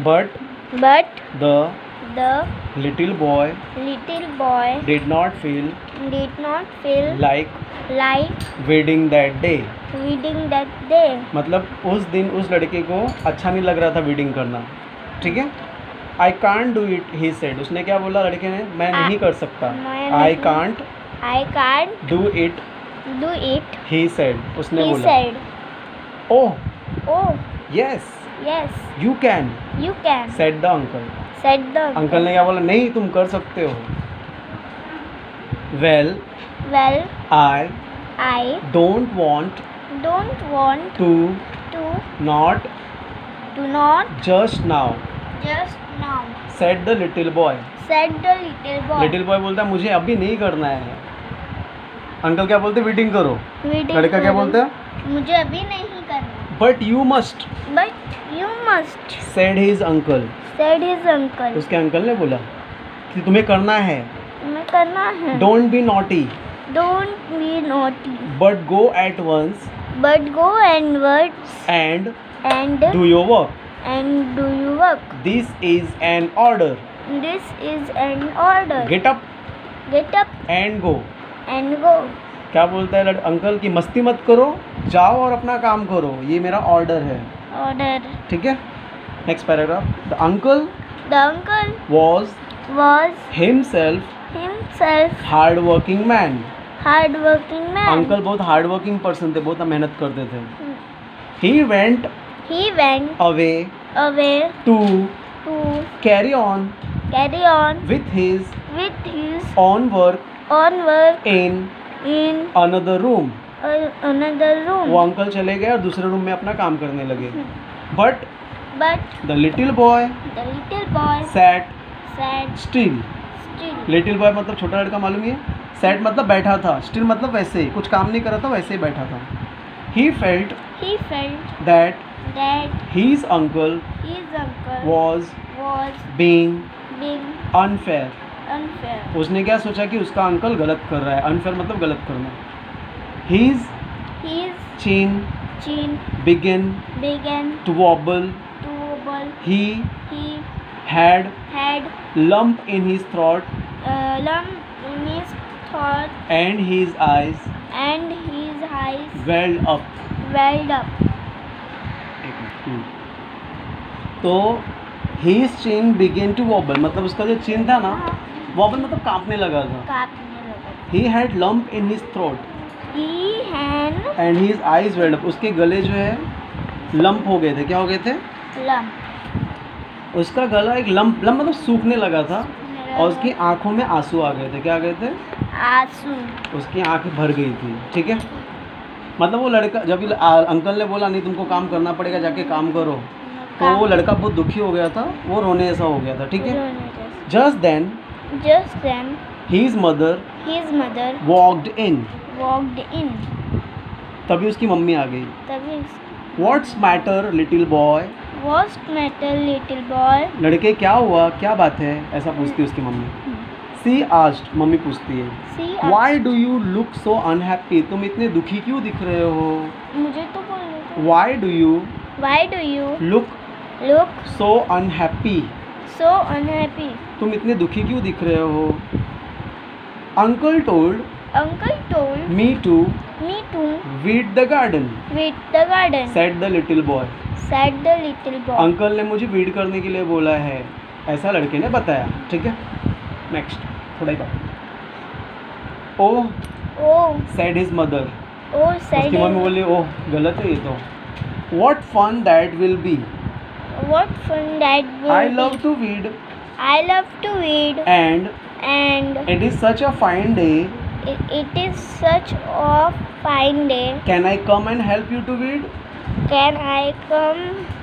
But but the the little boy little boy did not feel like like weeding that day. reading that day. मतलब उस दिन उस लड़के को अच्छा नहीं लग रहा था वीडिंग करना, ठीक है. I can't do it, he said. उसने क्या बोला लड़के ने? मैं नहीं कर सकता. I can't do it, he said. उसने बोला. said. Oh yes you can, said the uncle. Uncle ने क्या बोला? नहीं, तुम कर सकते हो. Well I don't want to not just now, said the little boy. Little boy बोलता है मुझे अभी नहीं करना है. अंकल क्या बोलते? वीडिंग करो. लड़का क्या बोलता है? मुझे अभी नहीं करना. But you must, said his uncle. उसके अंकल ने बोला कि तुम्हें करना है. Don't be naughty, but go at once and do your work. This is an order. Get up and go. क्या बोलता है अंकल की मस्ती मत करो, जाओ और अपना काम करो, ये मेरा ऑर्डर है. ठीक है. Next paragraph. The uncle was himself hard working man. Uncle बहुत हार्ड वर्किंग पर्सन थे, बहुत मेहनत करते थे. He went away to carry on with his own work in another room. वो अंकल चले गए और दूसरे रूम में अपना काम करने लगे. But the little boy sat still. Little boy मतलब छोटा लड़का, मालूम है. सैट मतलब बैठा था, स्टिल मतलब वैसे ही, कुछ काम नहीं कर रहा था, वैसे ही बैठा था. He felt that his uncle was being unfair. उसने क्या सोचा कि उसका अंकल गलत कर रहा है. अनफेयर मतलब गलत करना. His chin began to wobble. He had lump in his throat and his eyes welled up. तो his chin began to wobble मतलब उसका जो चिन था ना, wobble मतलब कांपने लगा था. He had lump in his throat and his eyes welled up. उसके गले जो है लंप हो गए थे. क्या हो गए थे? उसका गला एक लंप मतलब सूखने लगा था और उसकी आंखों में आंसू आ गए थे. क्या आ गए थे? आंसू. उसकी आंखें भर गई थी. ठीक है. मतलब वो लड़का जब अंकल ने बोला नहीं तुमको काम करना पड़ेगा, जाके काम करो, तो वो लड़का बहुत दुखी हो गया था, वो रोने ऐसा हो गया था. ठीक है. Just then his mother walked in. तभी उसकी मम्मी आ गई. What's matter little boy? लड़के क्या हुआ, क्या बात है, ऐसा पूछती है उसकी मम्मी. She asked, मम्मी पूछती है. Why do you look so unhappy? तुम इतने दुखी क्यों दिख रहे हो? मुझे तो बोलने. Why do you look so unhappy? तुम इतने दुखी क्यों दिख रहे हो? Uncle told me to weed the garden, said the little boy. Uncle ने मुझे वीड करने के लिए बोला है, ऐसा लड़के ने बताया. ठीक है. नेक्स्ट थोड़ा ही बात. ओह said his mother. उसकी मम्मी बोली ओह गलत है ये तो. What fun that will be. I love to weed and it is such a fine day. Can I come and help you to weed? Can I come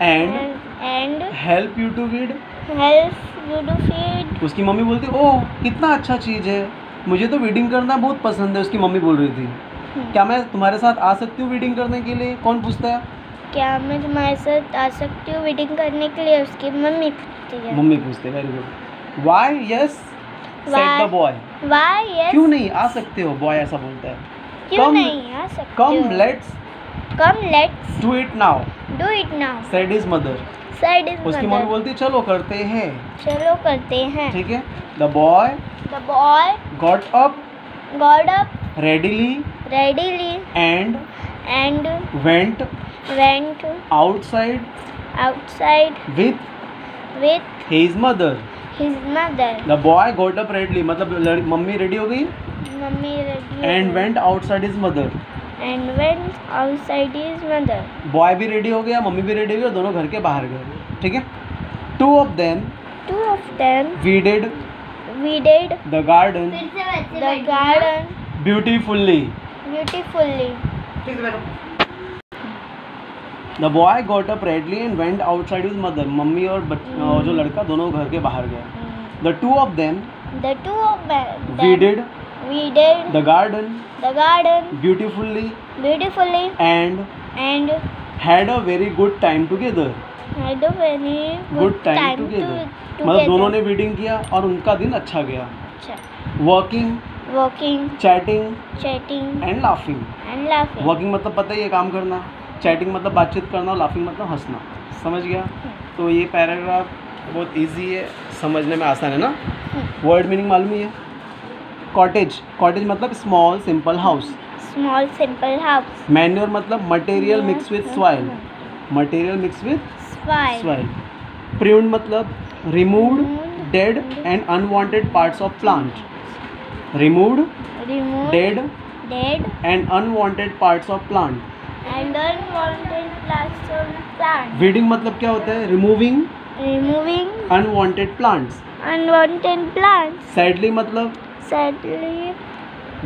and help you to weed? help you to feed? उसकी mummy बोलती ओह कितना अच्छा चीज़ है, मुझे तो weeding करना बहुत पसंद है. उसकी मम्मी बोल रही थी क्या मैं तुम्हारे साथ आ सकती हूँ वीडिंग करने के लिए? कौन पूछता है? क्या मैं तुम्हारे साथ आ सकती हूँ वीडिंग करने के लिए? उसकी मम्मी पूछती है. मम्मी पूछते. Very good. Why yes said the boy. Why yes? क्यों नहीं आ सकते हो? बॉय ऐसा बोलता है. क्यों नहीं आ सकते हो? Come let's do it now. said his mother. Outside is उसकी mother. मम्मी बोलती चलो करते हैं, चलो करते हैं. ठीक है. The boy The boy got up got up readily readily and and went went outside outside with with his mother. his mother. The boy got up readily मतलब मम्मी रेडी हो गई Mummy ready and went outside his mother. and went outside his mother. Boy भी ready हो गया, mummy भी ready हो गई, दोनों घर के बाहर गए, ठीक है. Two of them Two of them weeded weeded the garden the garden beautifully. beautifully. The boy got up readily and went outside his mother. Mummy और जो लड़का दोनों घर के बाहर गए. The two of them The two of them weeded weeded the garden beautifully beautifully and and had a very good time together. had a very Good time together. मतलब दोनों ने वीडिंग किया और उनका दिन अच्छा गया. अच्छा. Working, Walking, chatting chatting and laughing. and laughing. Working मतलब पता ही है काम करना, चैटिंग मतलब बातचीत करना और लाफिंग मतलब हंसना. समझ गया. तो ये पैराग्राफ बहुत इजी है, समझने में आसान है ना. वर्ड मीनिंग मालूम ही है. कॉटेज, कॉटेज मतलब small simple house. Small simple house. Manure मतलब material mix with soil, material mix with Five. Soil. Pruned मतलब removed dead and unwanted parts of plant. Removed Remove dead dead and unwanted parts of plant. and unwanted plants of plant. Weeding मतलब क्या होता है? Removing Removing unwanted plants. unwanted plants. Sadly मतलब Sadly,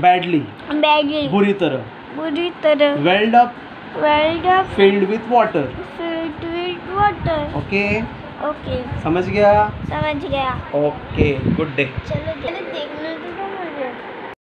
badly, badly, बुरी तरह. बुरी तरह. Welled up Welled up, filled with water. filled with water. Okay, Okay, समझ गया. समझ गया. Okay, good day. चलो